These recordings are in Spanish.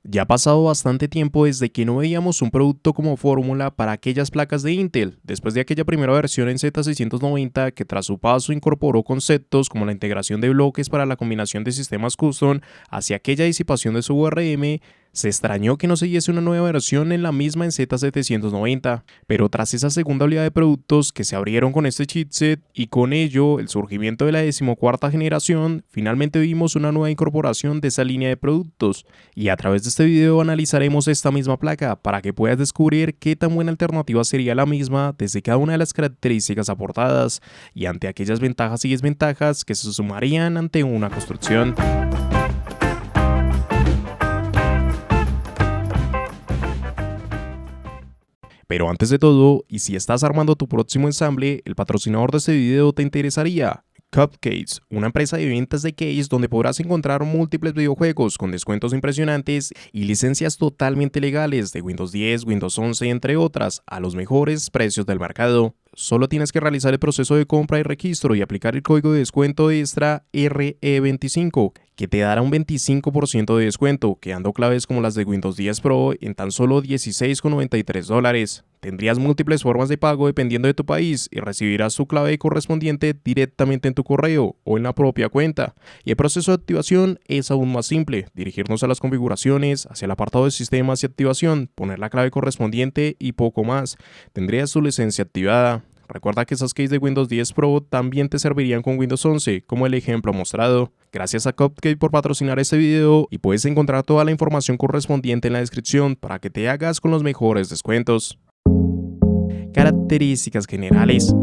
Ya ha pasado bastante tiempo desde que no veíamos un producto como fórmula para aquellas placas de Intel, después de aquella primera versión en Z690 que tras su paso incorporó conceptos como la integración de bloques para la combinación de sistemas custom hacia aquella disipación de su URM. Se extrañó que no siguiese una nueva versión en la misma en Z790, pero tras esa segunda oleada de productos que se abrieron con este chipset y con ello el surgimiento de la decimocuarta generación, finalmente vimos una nueva incorporación de esa línea de productos. Y a través de este video analizaremos esta misma placa para que puedas descubrir qué tan buena alternativa sería la misma desde cada una de las características aportadas y ante aquellas ventajas y desventajas que se sumarían ante una construcción. Pero antes de todo, y si estás armando tu próximo ensamble, el patrocinador de este video te interesaría. Cupcase, una empresa de ventas de case donde podrás encontrar múltiples videojuegos con descuentos impresionantes y licencias totalmente legales de Windows 10, Windows 11, entre otras, a los mejores precios del mercado. Solo tienes que realizar el proceso de compra y registro y aplicar el código de descuento extra RE25, que te dará un 25% de descuento, quedando claves como las de Windows 10 Pro en tan solo $16,93. Tendrías múltiples formas de pago dependiendo de tu país y recibirás tu clave correspondiente directamente en tu correo o en la propia cuenta. Y el proceso de activación es aún más simple: dirigirnos a las configuraciones, hacia el apartado de sistemas y activación, poner la clave correspondiente y poco más. Tendrías tu licencia activada. Recuerda que esas keys de Windows 10 Pro también te servirían con Windows 11, como el ejemplo mostrado. Gracias a Cupcake por patrocinar este video y puedes encontrar toda la información correspondiente en la descripción para que te hagas con los mejores descuentos. Características generales.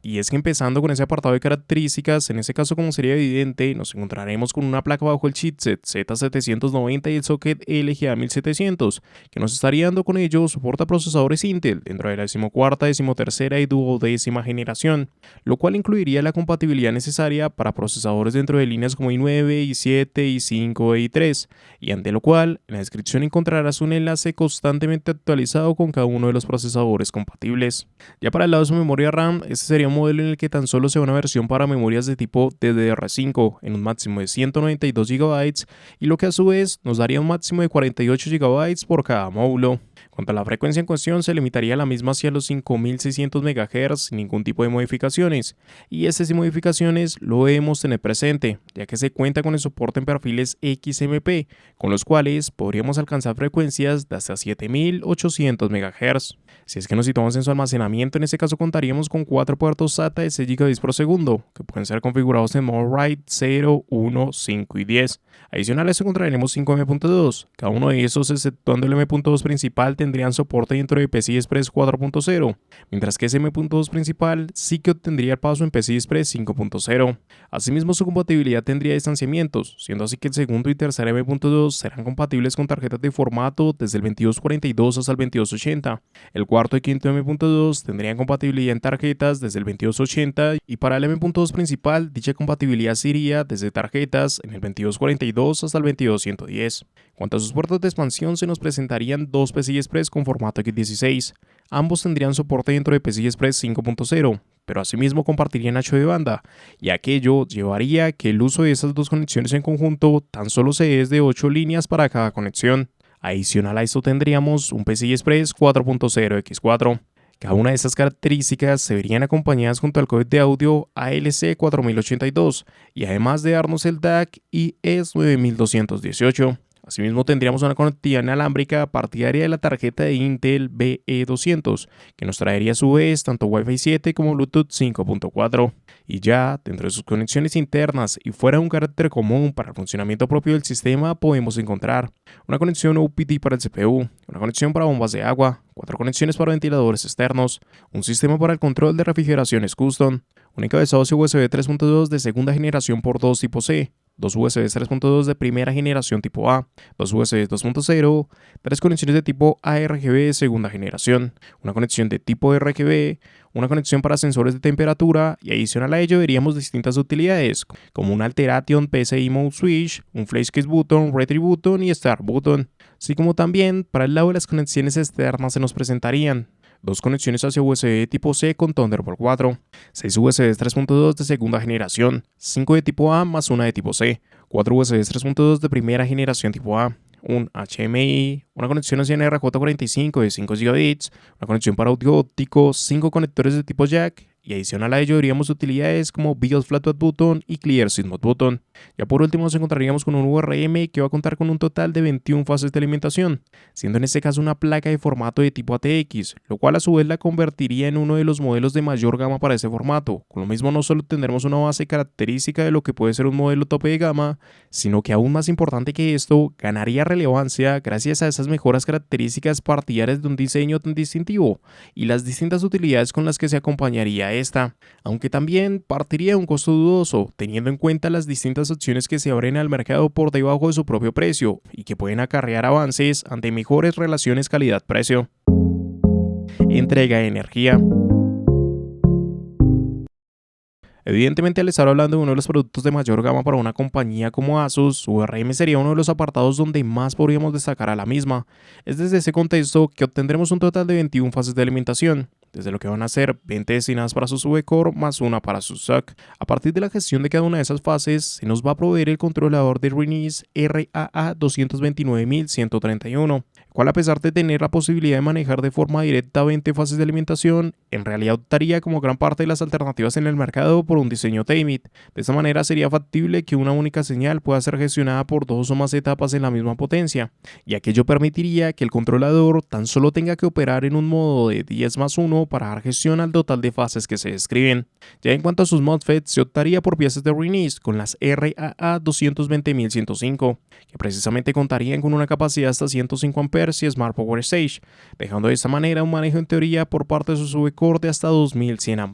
Y es que empezando con ese apartado de características, en este caso como sería evidente, nos encontraremos con una placa bajo el chipset Z790 y el socket LGA 1700, que nos estaría dando con ello soporte a procesadores Intel dentro de la decimocuarta, decimotercera y duodécima generación, lo cual incluiría la compatibilidad necesaria para procesadores dentro de líneas como i9, i7, i5 e i3, y ante lo cual en la descripción encontrarás un enlace constantemente actualizado con cada uno de los procesadores compatibles. Ya para el lado de su memoria RAM, este sería un modelo en el que tan solo se da una versión para memorias de tipo DDR5 en un máximo de 192 GB y lo que a su vez nos daría un máximo de 48 GB por cada módulo. Cuanto a la frecuencia en cuestión, se limitaría la misma hacia los 5600 MHz sin ningún tipo de modificaciones, y estas sin modificaciones lo debemos tener presente, ya que se cuenta con el soporte en perfiles XMP, con los cuales podríamos alcanzar frecuencias de hasta 7800 MHz. Si es que nos situamos en su almacenamiento, en este caso contaríamos con 4 puertos SATA de 6 GB por segundo, que pueden ser configurados en modo RAID 0, 1, 5 y 10. Adicionales encontraremos 5 M.2, cada uno de esos exceptuando el M.2 principal tendrían soporte dentro de PCI Express 4.0, mientras que ese M.2 principal sí que obtendría el paso en PCI Express 5.0. Asimismo, su compatibilidad tendría distanciamientos, siendo así que el segundo y tercer M.2 serán compatibles con tarjetas de formato desde el 2242 hasta el 2280. El cuarto y quinto M.2 tendrían compatibilidad en tarjetas desde el 2280 y para el M.2 principal dicha compatibilidad sería desde tarjetas en el 2242 hasta el 2210. Cuanto a sus puertos de expansión, se nos presentarían dos PCI Express con formato X16. Ambos tendrían soporte dentro de PCI Express 5.0, pero asimismo compartirían ancho de banda, y aquello llevaría a que el uso de esas dos conexiones en conjunto tan solo se es de 8 líneas para cada conexión. Adicional a esto tendríamos un PCI Express 4.0 X4. Cada una de estas características se verían acompañadas junto al códec de audio ALC 4082 y además de darnos el DAC IS 9218. Asimismo tendríamos una conectividad inalámbrica partidaria de la tarjeta de Intel BE200, que nos traería a su vez tanto Wi-Fi 7 como Bluetooth 5.4. Y ya, dentro de sus conexiones internas y fuera de un carácter común para el funcionamiento propio del sistema, podemos encontrar una conexión OPT para el CPU, una conexión para bombas de agua, 4 conexiones para ventiladores externos, un sistema para el control de refrigeraciones custom, un encabezado USB 3.2 de segunda generación por 2 tipo C, 2 USB 3.2 de primera generación tipo A, 2 USB 2.0, 3 conexiones de tipo ARGB de segunda generación, una conexión de tipo RGB, una conexión para sensores de temperatura y adicional a ello veríamos distintas utilidades como un Alteration PCI Mode Switch, un Flashcase Button, Retry Button y Start Button, así como también para el lado de las conexiones externas se nos presentarían 2 conexiones hacia USB tipo C con Thunderbolt 4, 6 USB 3.2 de segunda generación, 5 de tipo A más 1 de tipo C, 4 USB 3.2 de primera generación tipo A, un HDMI, una conexión hacia RJ45 de 5 gigabits, una conexión para audio óptico, 5 conectores de tipo jack, y adicional a ello veríamos utilidades como Build Flatbed Button y Clear Seat Mode Button. Ya por último nos encontraríamos con un VRM que va a contar con un total de 21 fases de alimentación, siendo en este caso una placa de formato de tipo ATX, lo cual a su vez la convertiría en uno de los modelos de mayor gama para ese formato. Con lo mismo no solo tendremos una base característica de lo que puede ser un modelo tope de gama, sino que aún más importante que esto, ganaría relevancia gracias a esas mejoras características partidarias de un diseño tan distintivo y las distintas utilidades con las que se acompañaría esta, aunque también partiría de un costo dudoso, teniendo en cuenta las distintas opciones que se abren al mercado por debajo de su propio precio y que pueden acarrear avances ante mejores relaciones calidad-precio. Entrega de energía. Evidentemente, al estar hablando de uno de los productos de mayor gama para una compañía como Asus, su VRM sería uno de los apartados donde más podríamos destacar a la misma. Es desde ese contexto que obtendremos un total de 21 fases de alimentación, desde lo que van a ser 20 destinadas para su V-Core más una para su SoC. A partir de la gestión de cada una de esas fases, se nos va a proveer el controlador de Renice RAA229131, el cual, a pesar de tener la posibilidad de manejar de forma directa 20 fases de alimentación, en realidad optaría como gran parte de las alternativas en el mercado por un diseño Tamit. De esta manera sería factible que una única señal pueda ser gestionada por 2 o más etapas en la misma potencia, y aquello permitiría que el controlador tan solo tenga que operar en un modo de 10+1 para dar gestión al total de fases que se describen. Ya en cuanto a sus MOSFETs, se optaría por piezas de Renice con las RAA220105, que precisamente contarían con una capacidad hasta 105 A y Smart Power Stage, dejando de esta manera un manejo en teoría por parte de su V-Core de hasta 2100 A.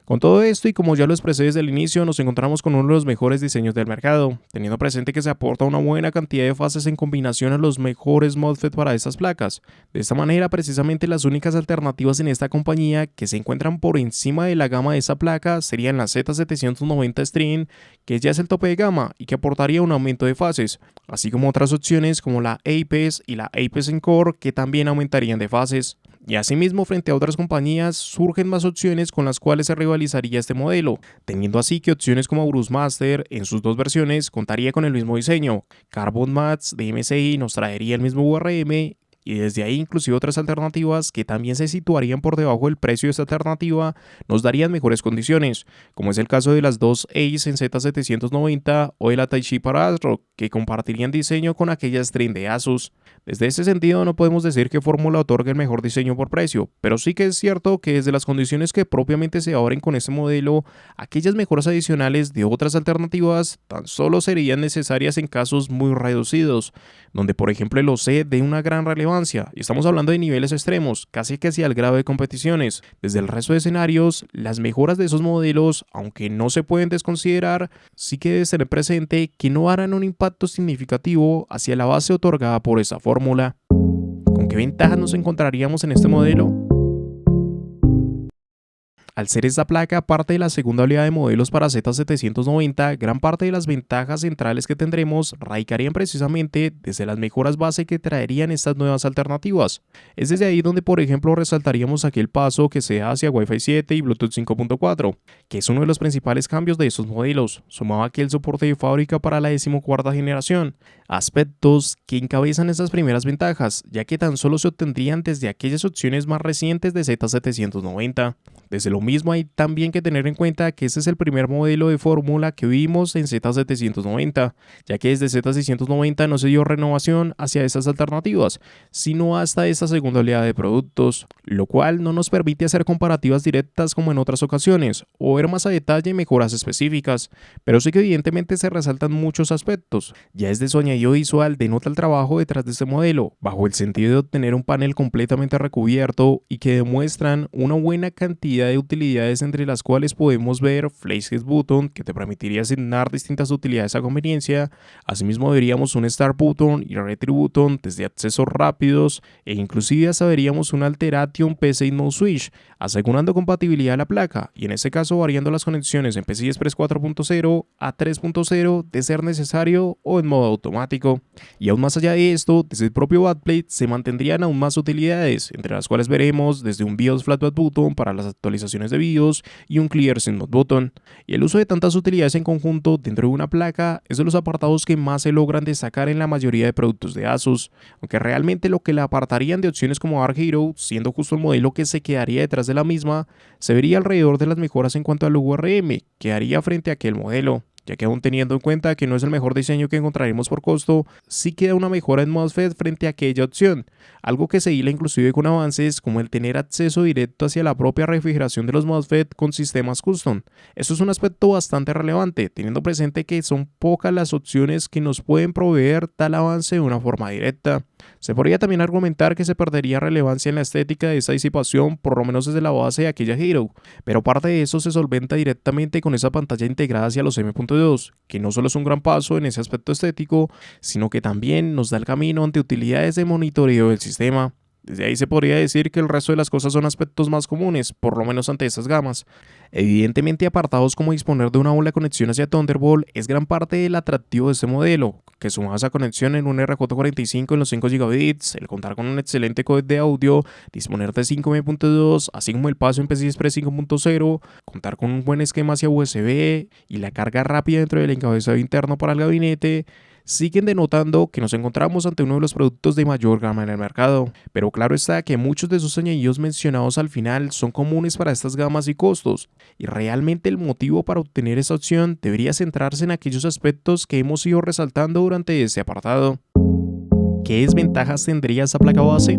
Con todo esto, y como ya lo expresé desde el inicio, nos encontramos con uno de los mejores diseños del mercado, teniendo presente que se aporta una buena cantidad de fases en combinación a los mejores MOSFET para estas placas. De esta manera, precisamente las únicas alternativas en esta compañía que se encuentran por encima de la gama de esta placa serían la Z790 Stream, que ya es el tope de gama y que aportaría un aumento de fases, así como otras opciones como la Apex y la Apex Encore, que también aumentarían de fases. Y asimismo, frente a otras compañías, surgen más opciones con las cuales se rivalizaría este modelo, teniendo así que opciones como Bruce Master en sus 2 versiones contaría con el mismo diseño. Carbon Mats de MSI nos traería el mismo VRM, y desde ahí inclusive otras alternativas que también se situarían por debajo del precio de esta alternativa nos darían mejores condiciones, como es el caso de las 2 Ace en Z790 o de la Taichi para ASRock, que compartirían diseño con aquella Stream de Asus. Desde ese sentido no podemos decir que fórmula otorgue el mejor diseño por precio, pero sí que es cierto que desde las condiciones que propiamente se abren con este modelo, aquellas mejoras adicionales de otras alternativas tan solo serían necesarias en casos muy reducidos, donde por ejemplo el OC dé una gran relevancia, y estamos hablando de niveles extremos, casi que hacia el grado de competiciones. Desde el resto de escenarios, las mejoras de esos modelos, aunque no se pueden desconsiderar, sí que debe tener presente que no harán un impacto significativo hacia la base otorgada por esa fórmula. ¿Con qué ventajas nos encontraríamos en este modelo? Al ser esta placa parte de la segunda oleada de modelos para Z790, gran parte de las ventajas centrales que tendremos radicarían precisamente desde las mejoras base que traerían estas nuevas alternativas. Es desde ahí donde, por ejemplo, resaltaríamos aquel paso que se da hacia Wi-Fi 7 y Bluetooth 5.4, que es uno de los principales cambios de estos modelos, sumado a aquel soporte de fábrica para la 14ª generación, aspectos que encabezan estas primeras ventajas, ya que tan solo se obtendrían desde aquellas opciones más recientes de Z790. Desde lo mismo hay también que tener en cuenta que este es el primer modelo de fórmula que vimos en Z790, ya que desde Z690 no se dio renovación hacia estas alternativas, sino hasta esta segunda oleada de productos, lo cual no nos permite hacer comparativas directas como en otras ocasiones, o ver más a detalle mejoras específicas, pero sí que evidentemente se resaltan muchos aspectos. Ya desde su añadido visual denota el trabajo detrás de este modelo, bajo el sentido de obtener un panel completamente recubierto y que demuestran una buena cantidad de utilidades, entre las cuales podemos ver Flashlight Button, que te permitiría asignar distintas utilidades a conveniencia. Asimismo veríamos un Start Button y Retry Button desde accesos rápidos, e inclusive hasta veríamos un Alteration PCI Mode Switch, asegurando compatibilidad a la placa, y en este caso variando las conexiones en PCI Express 4.0 a 3.0 de ser necesario o en modo automático. automático. Y aún más allá de esto, desde el propio backplate se mantendrían aún más utilidades, entre las cuales veremos desde un BIOS Flatback Button para las actualizaciones de BIOS y un Clear Sync Button. Y el uso de tantas utilidades en conjunto dentro de una placa es de los apartados que más se logran destacar en la mayoría de productos de Asus, aunque realmente lo que la apartarían de opciones como Arc Hero, siendo justo el modelo que se quedaría detrás de la misma, se vería alrededor de las mejoras en cuanto al URM que haría frente a aquel modelo, ya que aún teniendo en cuenta que no es el mejor diseño que encontraremos por costo, sí queda una mejora en MOSFET frente a aquella opción, algo que se hila inclusive con avances como el tener acceso directo hacia la propia refrigeración de los MOSFET con sistemas custom. Esto es un aspecto bastante relevante, teniendo presente que son pocas las opciones que nos pueden proveer tal avance de una forma directa. Se podría también argumentar que se perdería relevancia en la estética de esta disipación, por lo menos desde la base de aquella Hero, pero parte de eso se solventa directamente con esa pantalla integrada hacia los M.2, que no solo es un gran paso en ese aspecto estético, sino que también nos da el camino ante utilidades de monitoreo del sistema. Desde ahí se podría decir que el resto de las cosas son aspectos más comunes, por lo menos ante estas gamas. Evidentemente, apartados como disponer de una buena conexión hacia Thunderbolt es gran parte del atractivo de este modelo, que suma esa conexión en un RJ45 en los 5 gigabits, el contar con un excelente codec de audio, disponer de 5 M.2, así como el paso en PCI Express 5.0, contar con un buen esquema hacia USB y la carga rápida dentro del encabezado interno para el gabinete, siguen denotando que nos encontramos ante uno de los productos de mayor gama en el mercado. Pero claro está que muchos de esos añadidos mencionados al final son comunes para estas gamas y costos, y realmente el motivo para obtener esa opción debería centrarse en aquellos aspectos que hemos ido resaltando durante este apartado. ¿Qué desventajas tendría esa placa base?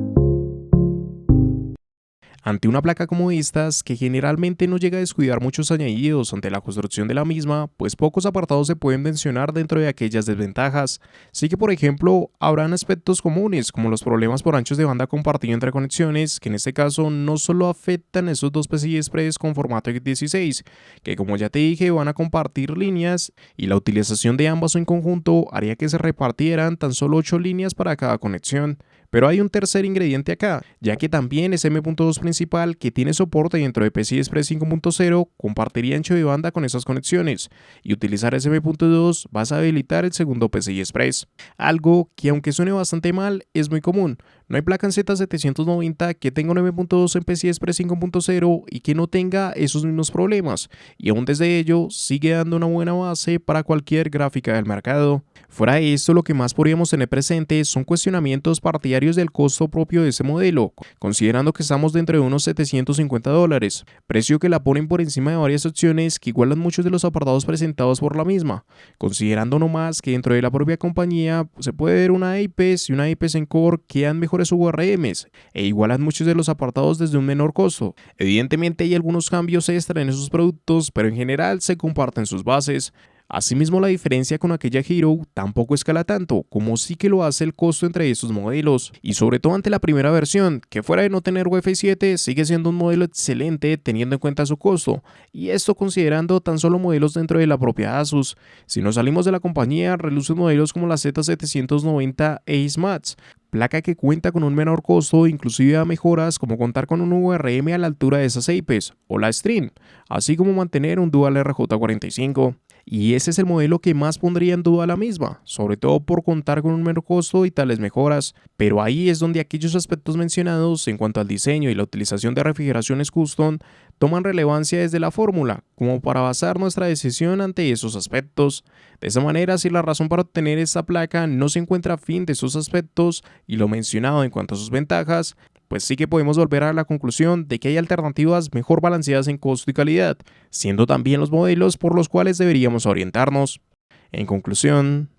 Ante una placa como estas, que generalmente no llega a descuidar muchos añadidos ante la construcción de la misma, pues pocos apartados se pueden mencionar dentro de aquellas desventajas. Sí que, por ejemplo, habrán aspectos comunes, como los problemas por anchos de banda compartido entre conexiones, que en este caso no solo afectan esos dos PCI Express con formato x16, que como ya te dije van a compartir líneas, y la utilización de ambas en conjunto haría que se repartieran tan solo 8 líneas para cada conexión. Pero hay un tercer ingrediente acá, ya que también ese M.2 principal que tiene soporte dentro de PCI Express 5.0 compartiría ancho de banda con esas conexiones, y utilizar ese M.2 vas a habilitar el segundo PCI Express, algo que aunque suene bastante mal es muy común. No hay placa en Z790 que tenga un M.2 en PCI Express 5.0 y que no tenga esos mismos problemas, y aún desde ello sigue dando una buena base para cualquier gráfica del mercado. Fuera de esto, lo que más podríamos tener presente son cuestionamientos partidarios del costo propio de ese modelo, considerando que estamos dentro de unos $750, precio que la ponen por encima de varias opciones que igualan muchos de los apartados presentados por la misma, considerando nomás que dentro de la propia compañía se puede ver una IPS y una IPS en Core que dan mejores URMs e igualan muchos de los apartados desde un menor costo. Evidentemente hay algunos cambios extra en esos productos, pero en general se comparten sus bases. Asimismo, la diferencia con aquella Hero tampoco escala tanto, como sí que lo hace el costo entre estos modelos, y sobre todo ante la primera versión, que fuera de no tener UEFI 7, sigue siendo un modelo excelente teniendo en cuenta su costo, y esto considerando tan solo modelos dentro de la propia Asus. Si nos salimos de la compañía, relucen modelos como la Z790 Ace Max, placa que cuenta con un menor costo, inclusive a mejoras como contar con un URM a la altura de esas IPs, o la Stream, así como mantener un Dual RJ45. Y ese es el modelo que más pondría en duda la misma, sobre todo por contar con un menor costo y tales mejoras. Pero ahí es donde aquellos aspectos mencionados en cuanto al diseño y la utilización de refrigeraciones custom toman relevancia desde la fórmula, como para basar nuestra decisión ante esos aspectos. De esa manera, si la razón para obtener esta placa no se encuentra a fin de esos aspectos y lo mencionado en cuanto a sus ventajas, pues sí que podemos volver a la conclusión de que hay alternativas mejor balanceadas en costo y calidad, siendo también los modelos por los cuales deberíamos orientarnos. En conclusión,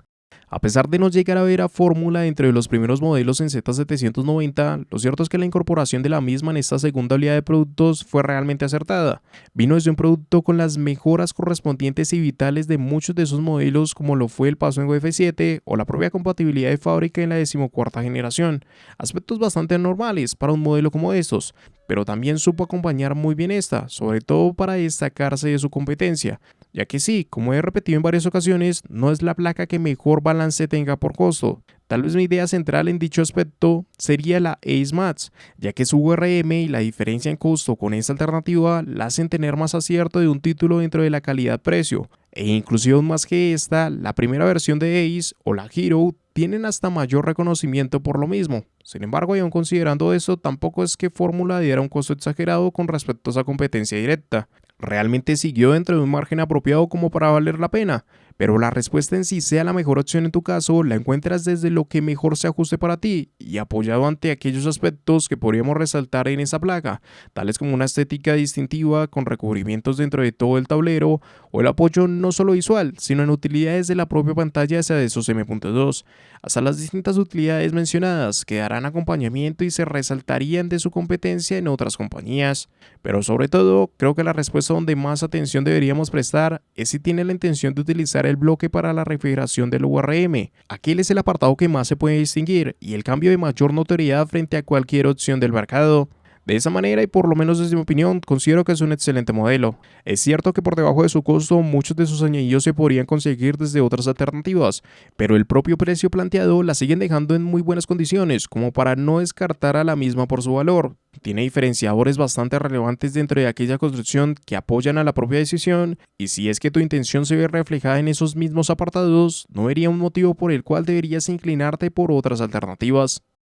a pesar de no llegar a ver a fórmula dentro de los primeros modelos en Z790, lo cierto es que la incorporación de la misma en esta segunda oleada de productos fue realmente acertada. Vino desde un producto con las mejoras correspondientes y vitales de muchos de esos modelos, como lo fue el paso en UEFI 7 o la propia compatibilidad de fábrica en la 14ª generación, aspectos bastante normales para un modelo como estos, pero también supo acompañar muy bien esta, sobre todo para destacarse de su competencia, ya que sí, como he repetido en varias ocasiones, no es la placa que mejor balance tenga por costo. Tal vez mi idea central en dicho aspecto sería la Ace Max, ya que su URM y la diferencia en costo con esta alternativa la hacen tener más acierto de un título dentro de la calidad-precio, e inclusive aún más que esta, la primera versión de Ace o la Hero tienen hasta mayor reconocimiento por lo mismo. Sin embargo, y aún considerando esto, tampoco es que Fórmula diera un costo exagerado con respecto a esa competencia directa. Realmente siguió dentro de un margen apropiado como para valer la pena, pero la respuesta en sí sea la mejor opción en tu caso la encuentras desde lo que mejor se ajuste para ti y apoyado ante aquellos aspectos que podríamos resaltar en esa placa, tales como una estética distintiva con recubrimientos dentro de todo el tablero o el apoyo no solo visual, sino en utilidades de la propia pantalla hacia esos M.2, hasta las distintas utilidades mencionadas que darán acompañamiento y se resaltarían de su competencia en otras compañías. Pero sobre todo, creo que la respuesta donde más atención deberíamos prestar es si tiene la intención de utilizar el bloque para la refrigeración del URM. Aquel es el apartado que más se puede distinguir y el cambio de mayor notoriedad frente a cualquier opción del mercado. De esa manera, y por lo menos desde mi opinión, considero que es un excelente modelo. Es cierto que por debajo de su costo muchos de sus añadidos se podrían conseguir desde otras alternativas, pero el propio precio planteado la siguen dejando en muy buenas condiciones, como para no descartar a la misma por su valor. Tiene diferenciadores bastante relevantes dentro de aquella construcción que apoyan a la propia decisión, y si es que tu intención se ve reflejada en esos mismos apartados, no vería un motivo por el cual deberías inclinarte por otras alternativas.